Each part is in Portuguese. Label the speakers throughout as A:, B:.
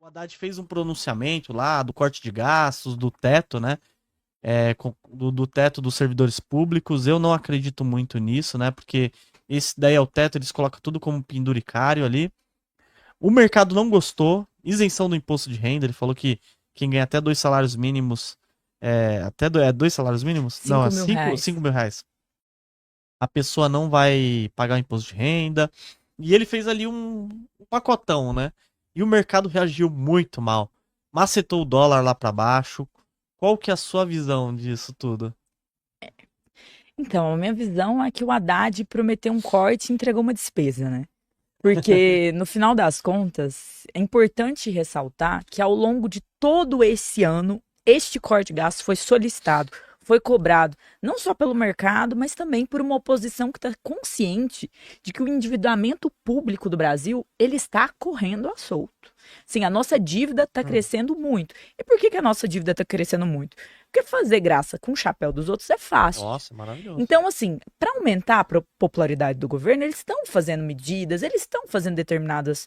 A: O Haddad fez um pronunciamento lá do corte de gastos, do teto, né? Do teto dos servidores públicos. Eu não acredito muito nisso, né? Porque esse daí é o teto, eles colocam tudo como penduricário ali. O mercado não gostou. Isenção do imposto de renda. Ele falou que quem ganha até 2 salários mínimos. Dois salários mínimos? Não, é
B: 5 mil reais.
A: 5 mil reais. A pessoa não vai pagar o imposto de renda. E ele fez ali um pacotão, né? E o mercado reagiu muito mal. Macetou o dólar lá pra baixo. Qual que é a sua visão disso tudo?
B: Então, a minha visão é que o Haddad prometeu um corte e entregou uma despesa, né? Porque, no final das contas, é importante ressaltar que ao longo de todo esse ano, este corte de gastos foi solicitado, foi cobrado, não só pelo mercado, mas também por uma oposição que está consciente de que o endividamento público do Brasil ele está correndo à solto. Sim, a nossa dívida está
A: Hum.
B: crescendo muito. E por que a nossa dívida está crescendo muito? Porque fazer graça com o chapéu dos outros é fácil.
A: Nossa, maravilhoso.
B: Então, assim, para aumentar a popularidade do governo, eles estão fazendo medidas, eles estão fazendo determinadas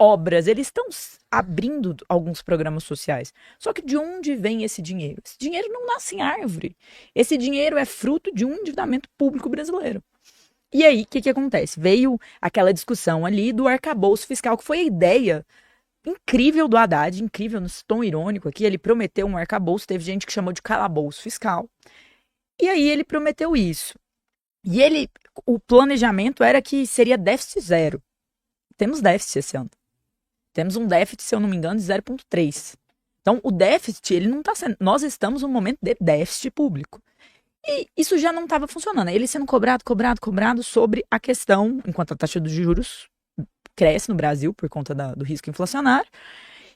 B: obras, eles estão abrindo alguns programas sociais. Só que de onde vem esse dinheiro? Esse dinheiro não nasce em árvore. Esse dinheiro é fruto de um endividamento público brasileiro. E aí, o que acontece? Veio aquela discussão ali do arcabouço fiscal, que foi a ideia incrível do Haddad, incrível no tom irônico aqui. Ele prometeu um arcabouço, teve gente que chamou de calabouço fiscal. E aí ele prometeu isso. E o planejamento era que seria déficit zero. Temos déficit esse ano. Temos um déficit, se eu não me engano, de 0,3. Então, o déficit, ele não está sendo. Nós estamos num momento de déficit público. E isso já não estava funcionando. Ele sendo cobrado sobre a questão, enquanto a taxa de juros cresce no Brasil por conta do risco inflacionário,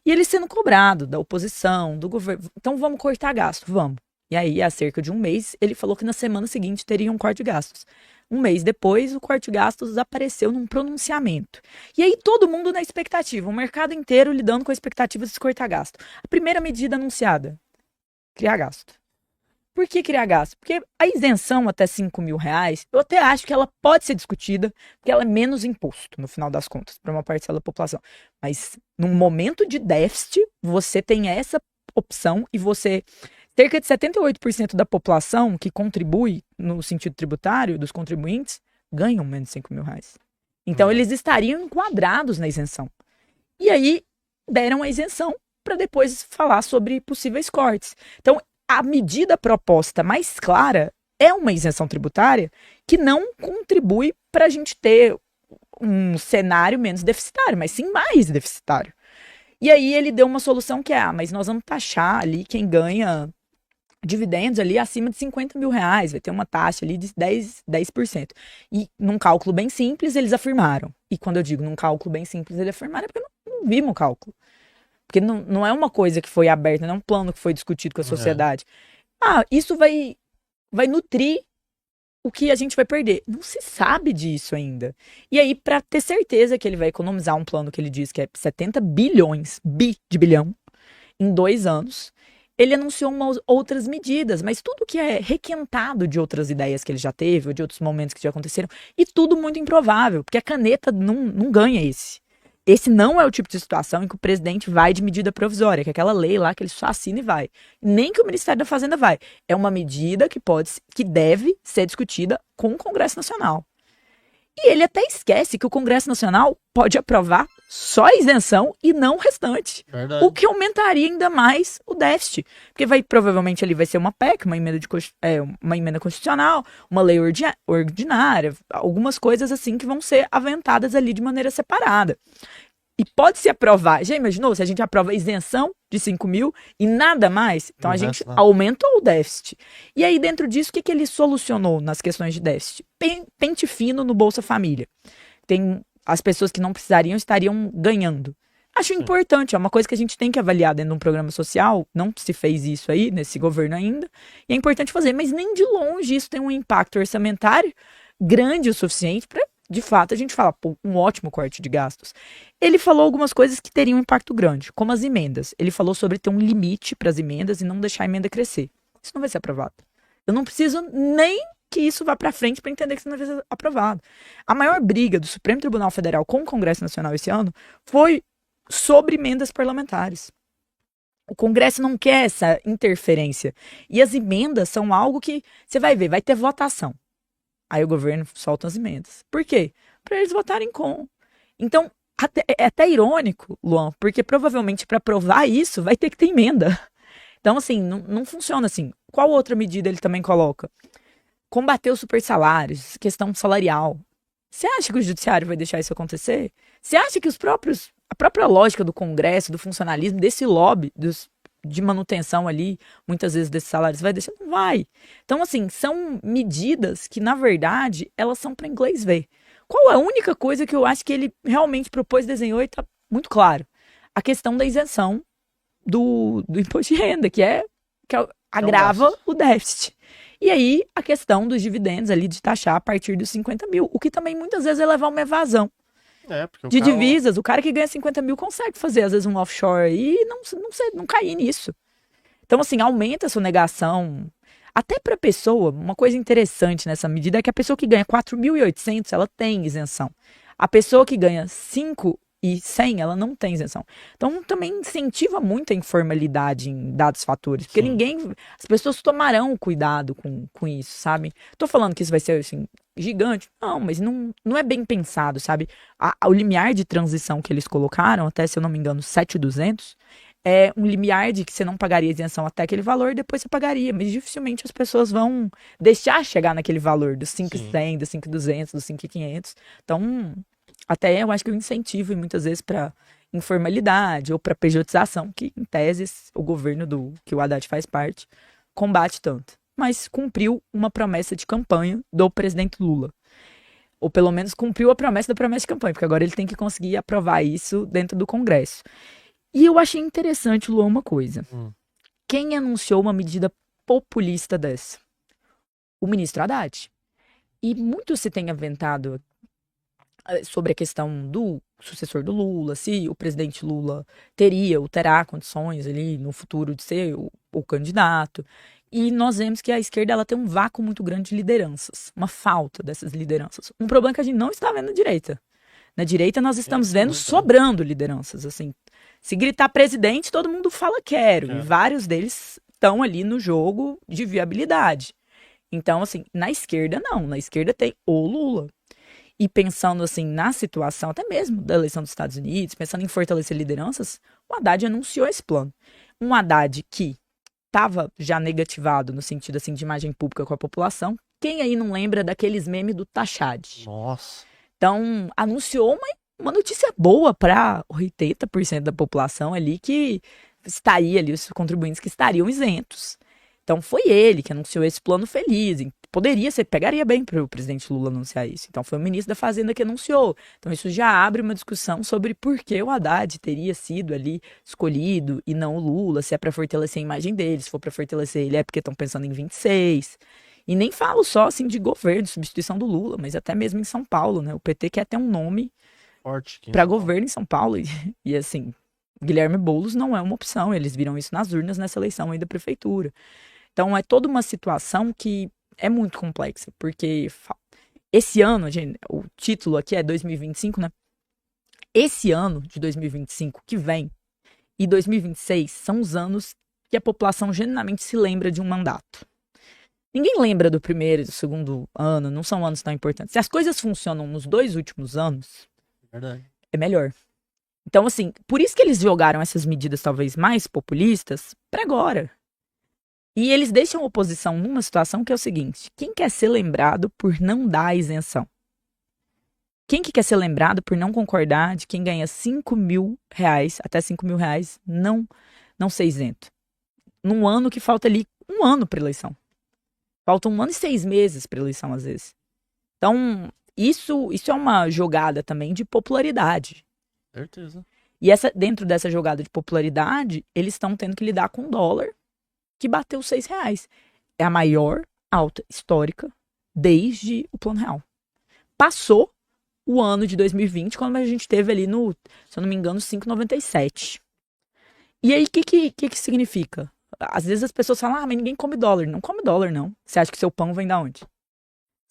B: e ele sendo cobrado da oposição, do governo. Então, vamos cortar gasto, vamos. E aí, há cerca de um mês, ele falou que na semana seguinte teria um corte de gastos. Um mês depois, o corte de gastos apareceu num pronunciamento. E aí, todo mundo na expectativa, o mercado inteiro lidando com a expectativa de se cortar gasto. A primeira medida anunciada: criar gasto. Por que criar gasto? Porque a isenção até 5 mil reais, eu até acho que ela pode ser discutida, porque ela é menos imposto, no final das contas, para uma parcela da população. Mas, num momento de déficit, você tem essa opção e você cerca de 78% da população que contribui no sentido tributário, dos contribuintes, ganham menos de 5 mil reais. Então,
A: É.
B: eles estariam enquadrados na isenção. E aí, deram a isenção para depois falar sobre possíveis cortes. Então, a medida proposta mais clara é uma isenção tributária que não contribui para a gente ter um cenário menos deficitário, mas sim mais deficitário. E aí ele deu uma solução que é, mas nós vamos taxar ali quem ganha dividendos ali acima de 50 mil reais, vai ter uma taxa ali de 10%. E num cálculo bem simples, eles afirmaram. E quando eu digo num cálculo bem simples, eles afirmaram, é porque não vimos o cálculo. Porque não é uma coisa que foi aberta, não é um plano que foi discutido com a
A: É.
B: sociedade. Ah, isso vai nutrir o que a gente vai perder. Não se sabe disso ainda. E aí, para ter certeza que ele vai economizar um plano que ele diz que é 70 bilhões, de bilhão, em 2 anos, ele anunciou outras medidas, mas tudo que é requentado de outras ideias que ele já teve, ou de outros momentos que já aconteceram, e tudo muito improvável, porque a caneta não ganha esse. Esse não é o tipo de situação em que o presidente vai de medida provisória, que é aquela lei lá que ele só assina e vai. Nem que o Ministério da Fazenda vai. É uma medida que deve ser discutida com o Congresso Nacional. E ele até esquece que o Congresso Nacional pode aprovar só a isenção e não o restante. O
A: Verdade.
B: que aumentaria ainda mais o déficit. Porque provavelmente ali vai ser uma PEC, uma emenda constitucional, uma lei ordinária, algumas coisas assim que vão ser aventadas ali de maneira separada. E pode se aprovar. Já imaginou se a gente aprova a isenção de 5 mil e nada mais?
A: E
B: Então
A: o
B: a gente
A: resto lá.
B: aumentou o déficit. E aí, dentro disso, o que ele solucionou nas questões de déficit? Pente fino no Bolsa Família. Tem as pessoas que não precisariam estariam ganhando. Acho
A: Sim.
B: importante, é uma coisa que a gente tem que avaliar dentro de um programa social. Não se fez isso aí nesse governo ainda. E é importante fazer, mas nem de longe isso tem um impacto orçamentário grande o suficiente para, de fato, a gente falar, pô, um ótimo corte de gastos. Ele falou algumas coisas que teriam um impacto grande, como as emendas. Ele falou sobre ter um limite para as emendas e não deixar a emenda crescer. Isso não vai ser aprovado. Eu não preciso nem que isso vá para frente para entender que isso não vai ser aprovado. A maior briga do Supremo Tribunal Federal com o Congresso Nacional esse ano foi sobre emendas parlamentares. O Congresso não quer essa interferência. E as emendas são algo que você vai ver, vai ter votação. Aí o governo solta as emendas. Por quê? Para eles votarem com. Então, é até irônico, Luan, porque provavelmente para aprovar isso vai ter que ter emenda. Então, assim, não funciona assim. Qual outra medida ele também coloca? Combater os supersalários, questão salarial. Você acha que o judiciário vai deixar isso acontecer? Você acha que a própria lógica do Congresso, do funcionalismo, desse lobby de manutenção ali, muitas vezes desses salários, vai deixar? Não vai. Então, assim, são medidas que, na verdade, elas são para inglês ver. Qual a única coisa que eu acho que ele realmente propôs, desenhou e está muito claro? A questão da isenção do imposto de renda, que agrava o déficit. E aí, a questão dos dividendos ali, de taxar a partir dos 50 mil, o que também muitas vezes é levar uma evasão de divisas. O cara que ganha 50 mil consegue fazer, às vezes, um offshore e não cair nisso. Então, assim, aumenta a sonegação. Até para a pessoa, uma coisa interessante nessa medida é que a pessoa que ganha 4.800, ela tem isenção. A pessoa que ganha 5.100, ela não tem isenção. Então, também incentiva muito a informalidade em dados fatores. Porque as pessoas tomarão cuidado com isso, sabe? Tô falando que isso vai ser, assim, gigante. Não, mas não é bem pensado, sabe? O limiar de transição que eles colocaram, até, se eu não me engano, 7.200, é um limiar de que você não pagaria isenção até aquele valor e depois você pagaria. Mas dificilmente as pessoas vão deixar chegar naquele valor dos 5.100, dos 5.200, dos 5.500. Então, até eu acho que o incentivo, e muitas vezes, para informalidade ou para pejotização, que em teses o governo que o Haddad faz parte, combate tanto. Mas cumpriu uma promessa de campanha do presidente Lula. Ou pelo menos cumpriu a promessa da promessa de campanha, porque agora ele tem que conseguir aprovar isso dentro do Congresso. E eu achei interessante, Luan, uma coisa. Quem anunciou uma medida populista dessa? O ministro Haddad. E muito se tem aventado sobre a questão do sucessor do Lula, se o presidente Lula teria ou terá condições ali no futuro de ser o candidato. E nós vemos que a esquerda ela tem um vácuo muito grande de lideranças, uma falta dessas lideranças. Um problema que a gente não está vendo na direita. Na direita nós estamos vendo sobrando lideranças, assim. Se gritar presidente, todo mundo fala quero. E vários deles estão ali no jogo de viabilidade. Então, assim, na esquerda não. Na esquerda tem o Lula. E pensando, assim, na situação, até mesmo da eleição dos Estados Unidos, pensando em fortalecer lideranças, o Haddad anunciou esse plano. Um Haddad que estava já negativado no sentido, assim, de imagem pública com a população. Quem aí não lembra daqueles memes do Tachad?
A: Nossa.
B: Então, anunciou uma notícia boa para 80% da população ali que estaria ali, os contribuintes que estariam isentos. Então, foi ele que anunciou esse plano feliz. Poderia ser, pegaria bem para o presidente Lula anunciar isso. Então, foi o ministro da Fazenda que anunciou. Então, isso já abre uma discussão sobre por que o Haddad teria sido ali escolhido e não o Lula, se é para fortalecer a imagem dele, se for para fortalecer ele é porque estão pensando em 26. E nem falo só assim de governo, substituição do Lula, mas até mesmo em São Paulo, né? O PT quer ter um nome
A: forte
B: para governo em São Paulo. E assim, Guilherme Boulos não é uma opção. Eles viram isso nas urnas nessa eleição aí da prefeitura. Então é toda uma situação que é muito complexa, porque esse ano, gente, o título aqui é 2025, né? Esse ano de 2025 que vem e 2026 são os anos que a população genuinamente se lembra de um mandato. Ninguém lembra do primeiro e do segundo ano, não são anos tão importantes. Se as coisas funcionam nos 2 últimos anos, é melhor. Então, assim, por isso que eles jogaram essas medidas talvez mais populistas para agora. E eles deixam a oposição numa situação que é o seguinte: quem quer ser lembrado por não dar isenção? Quem que quer ser lembrado por não concordar de quem ganha 5 mil reais, até 5 mil reais, não ser isento? Num ano que falta ali 1 ano para eleição. Falta 1 ano e 6 meses para eleição, às vezes. Então, isso é uma jogada também de popularidade.
A: Certeza.
B: E dentro dessa jogada de popularidade, eles estão tendo que lidar com o dólar que bateu R$6. É a maior alta histórica desde o Plano Real. Passou o ano de 2020, quando a gente teve ali no, se eu não me engano, 5,97. E aí, o que significa? Às vezes as pessoas falam, mas ninguém come dólar. Não come dólar, não. Você acha que seu pão vem da onde?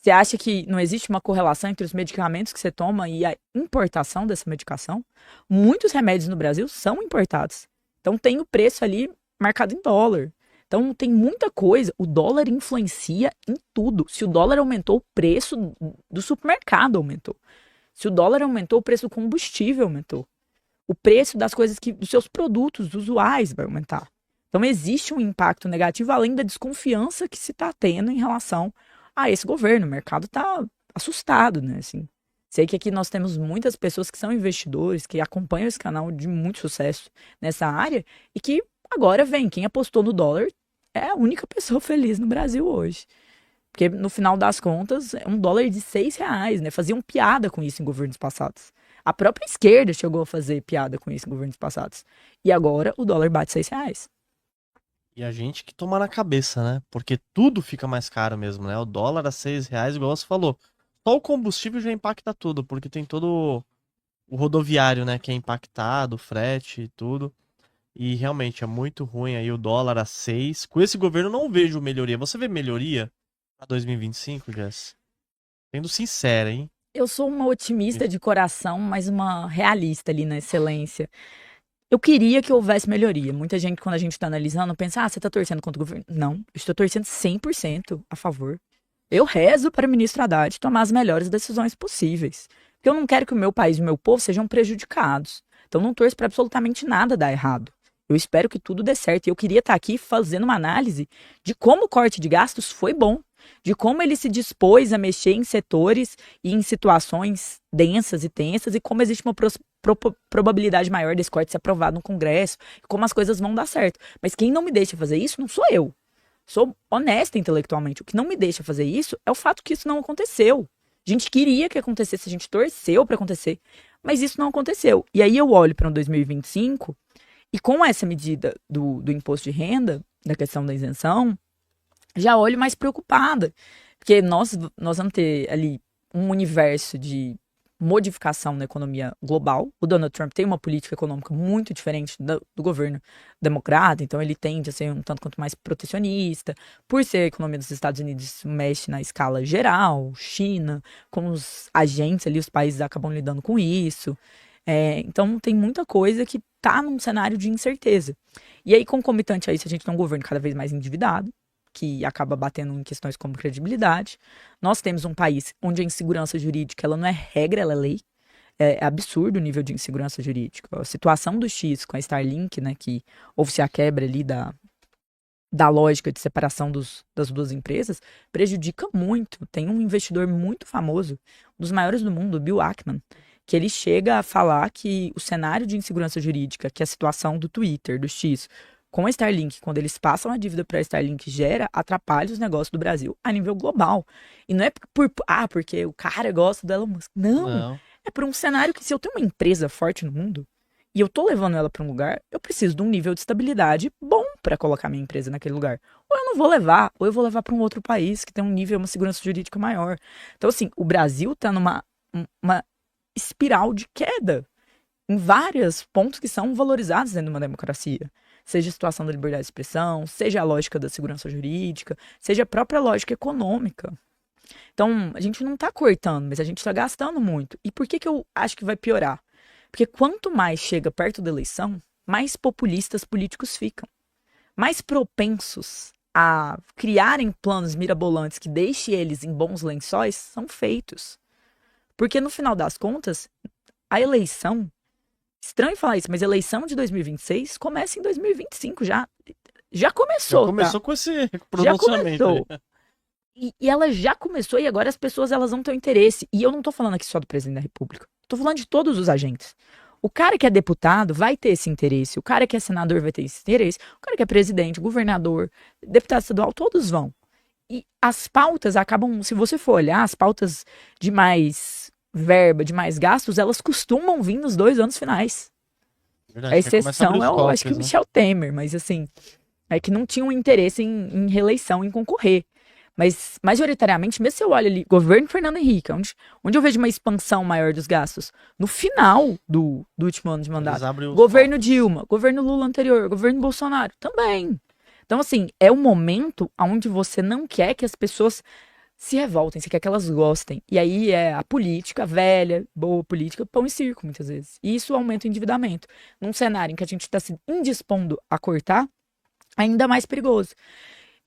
B: Você acha que não existe uma correlação entre os medicamentos que você toma e a importação dessa medicação? Muitos remédios no Brasil são importados. Então tem o preço ali marcado em dólar. Então tem muita coisa. O dólar influencia em tudo. Se o dólar aumentou, o preço do supermercado aumentou. Se o dólar aumentou, o preço do combustível aumentou. O preço das coisas dos seus produtos usuais vai aumentar. Então existe um impacto negativo além da desconfiança que se está tendo em relação a esse governo. O mercado está assustado, né? Assim, sei que aqui nós temos muitas pessoas que são investidores, que acompanham esse canal de muito sucesso nessa área e que agora vem, quem apostou no dólar é a única pessoa feliz no Brasil hoje. Porque no final das contas, é um dólar de R$ 6, né? Faziam piada com isso em governos passados. A própria esquerda chegou a fazer piada com isso em governos passados. E agora o dólar bate R$ 6.
A: E a gente que toma na cabeça, né? Porque tudo fica mais caro mesmo, né? O dólar a R$ 6, igual você falou. Só o combustível já impacta tudo, porque tem todo o rodoviário, né? Que é impactado, o frete e tudo. E realmente é muito ruim aí o dólar a 6. Com esse governo eu não vejo melhoria. Você vê melhoria pra 2025, Jess? Sendo sincera, hein?
B: Eu sou uma otimista de coração, mas uma realista ali na excelência. Eu queria que houvesse melhoria. Muita gente, quando a gente está analisando, pensa, você está torcendo contra o governo. Não, eu estou torcendo 100% a favor. Eu rezo para o ministro Haddad tomar as melhores decisões possíveis. Porque eu não quero que o meu país e o meu povo sejam prejudicados. Então não torço para absolutamente nada dar errado. Eu espero que tudo dê certo. E eu queria estar aqui fazendo uma análise de como o corte de gastos foi bom. De como ele se dispôs a mexer em setores e em situações densas e tensas. E como existe uma probabilidade maior desse corte ser aprovado no Congresso. Como as coisas vão dar certo. Mas quem não me deixa fazer isso não sou eu. Sou honesta intelectualmente. O que não me deixa fazer isso é o fato que isso não aconteceu. A gente queria que acontecesse, a gente torceu para acontecer, mas isso não aconteceu. E aí eu olho para um 2025 e com essa medida do imposto de renda, da questão da isenção, já olho mais preocupada. Porque nós vamos ter ali um universo de modificação na economia global. O Donald Trump tem uma política econômica muito diferente do governo democrata, então ele tende a ser um tanto quanto mais protecionista. Por ser a economia dos Estados Unidos mexe na escala geral, China, como os agentes ali, os países acabam lidando com isso. Então tem muita coisa que está num cenário de incerteza. E aí, concomitante a isso, a gente tem um governo cada vez mais endividado, que acaba batendo em questões como credibilidade. Nós temos um país onde a insegurança jurídica ela não é regra, ela é lei. É absurdo o nível de insegurança jurídica. A situação do X com a Starlink, né, que houve-se a quebra ali da lógica de separação das duas empresas, prejudica muito. Tem um investidor muito famoso, um dos maiores do mundo, o Bill Ackman, que ele chega a falar que o cenário de insegurança jurídica, que é a situação do Twitter, do X, com a Starlink, quando eles passam a dívida para a Starlink, atrapalha os negócios do Brasil a nível global. E não é porque o cara gosta do Elon Musk. Não. É por um cenário que se eu tenho uma empresa forte no mundo e eu tô levando ela para um lugar, eu preciso de um nível de estabilidade bom para colocar minha empresa naquele lugar. Ou eu não vou levar, ou eu vou levar para um outro país que tem um nível, uma segurança jurídica maior. Então, assim, o Brasil tá numa uma espiral de queda em vários pontos que são valorizados dentro de uma democracia. Seja a situação da liberdade de expressão, seja a lógica da segurança jurídica, seja a própria lógica econômica. Então, a gente não está cortando, mas a gente está gastando muito. E por que eu acho que vai piorar? Porque quanto mais chega perto da eleição, mais populistas políticos ficam. Mais propensos a criarem planos mirabolantes que deixem eles em bons lençóis são feitos. Porque, no final das contas, a eleição... Estranho falar isso, mas a eleição de 2026 começa em 2025 já. Já começou.
A: Já começou com esse
B: pronunciamento. Já começou. E ela já começou e agora as pessoas elas vão ter interesse. E eu não tô falando aqui só do presidente da República. Tô falando de todos os agentes. O cara que é deputado vai ter esse interesse. O cara que é senador vai ter esse interesse. O cara que é presidente, governador, deputado estadual, todos vão. E as pautas acabam, se você for olhar, as pautas de mais verba, de mais gastos, elas costumam vir nos 2 anos finais.
A: Verdade,
B: a exceção é o,
A: cofres,
B: acho que o
A: né?
B: Michel Temer, mas assim, é que não tinham interesse em reeleição, em concorrer. Mas, majoritariamente, mesmo se eu olho ali, governo Fernando Henrique, onde eu vejo uma expansão maior dos gastos? No final do último ano de mandato. Governo Dilma, governo Lula anterior, governo Bolsonaro, também. Então, assim, é um momento onde você não quer que as pessoas se revoltem, você quer que elas gostem. E aí é a política velha, boa política, pão e circo, muitas vezes. E isso aumenta o endividamento. Num cenário em que a gente está se indispondo a cortar, ainda mais perigoso.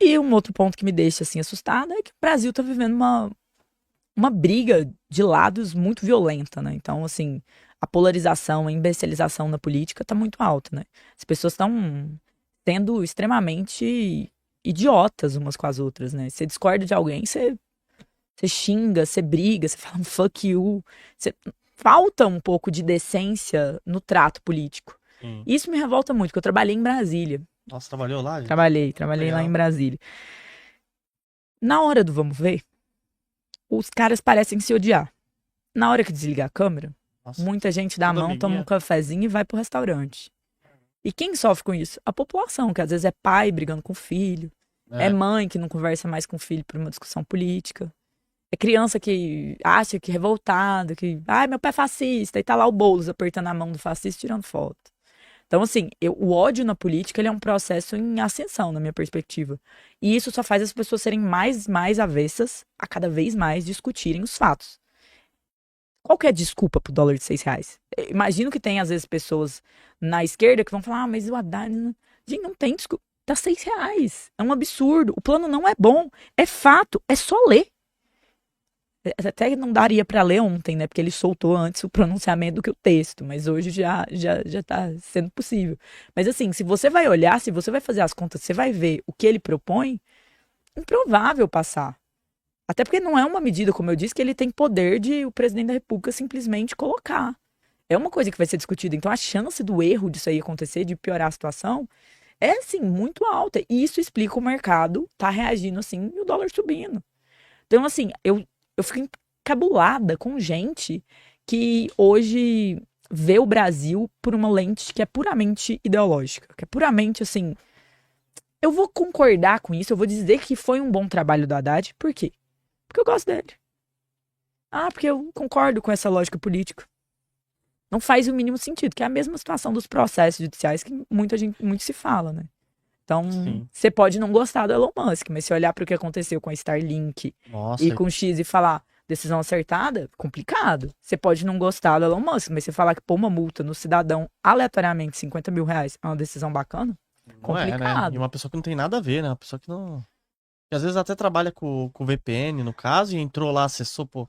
B: E um outro ponto que me deixa assim assustada é que o Brasil está vivendo uma briga de lados muito violenta, né? Então, assim, a polarização, a imbecilização na política está muito alta, né? As pessoas estão sendo extremamente idiotas umas com as outras, né? Você discorda de alguém, você xinga, você briga, você fala fuck you. Falta um pouco de decência no trato político.
A: Sim.
B: Isso me revolta muito, porque eu trabalhei em Brasília.
A: Nossa, trabalhou lá, gente?
B: Trabalhei lá em Brasília. Na hora do vamos ver, os caras parecem se odiar. Na hora que desligar a câmera,
A: Nossa,
B: muita gente dá a
A: tudo
B: mão, toma um
A: amiguinha.
B: cafezinho e vai pro restaurante. E quem sofre com isso? A população, que às vezes é pai brigando com o filho, é mãe que não conversa mais com o filho por uma discussão política, é criança que acha que é revoltado, que, ai, meu pai é fascista, e tá lá o Boulos apertando a mão do fascista e tirando foto. Então, assim, o ódio na política ele é um processo em ascensão, na minha perspectiva. E isso só faz as pessoas serem mais avessas a cada vez mais discutirem os fatos. Qual que é a desculpa pro dólar de R$ 6? Eu imagino que tem, às vezes, pessoas na esquerda que vão falar, ah, mas o Haddad... Gente, não tem desculpa. Tá R$ 6. É um absurdo. O plano não é bom. É fato. É só ler. Até não daria para ler ontem, né? Porque ele soltou antes o pronunciamento do que o texto, mas hoje já tá sendo possível. Mas assim, se você vai olhar, se você vai fazer as contas, você vai ver o que ele propõe, improvável passar. Até porque não é uma medida, como eu disse, que ele tem poder de o presidente da República simplesmente colocar. É uma coisa que vai ser discutida. Então a chance do erro disso aí acontecer, de piorar a situação, é assim, muito alta. E isso explica o mercado tá reagindo assim e o dólar subindo. Então, assim, eu fico encabulada com gente que hoje vê o Brasil por uma lente que é puramente ideológica, que é puramente assim. Eu vou concordar com isso, eu vou dizer que foi um bom trabalho do Haddad, por quê? Porque eu gosto dele. Ah, porque eu concordo com essa lógica política. Não faz o mínimo sentido, que é a mesma situação dos processos judiciais que muito se fala, né? Então,
A: Sim.
B: você pode não gostar do Elon Musk, mas se olhar para o que aconteceu com a Starlink
A: Nossa,
B: e com o X e falar decisão acertada, complicado. Você pode não gostar do Elon Musk, mas você falar que pôr uma multa no cidadão aleatoriamente R$ 50 mil é uma decisão bacana?
A: não é, né?
B: Complicado.
A: E uma pessoa que não tem nada a ver, né? Uma pessoa que não... Que às vezes até trabalha com VPN, no caso, e entrou lá, acessou, pô,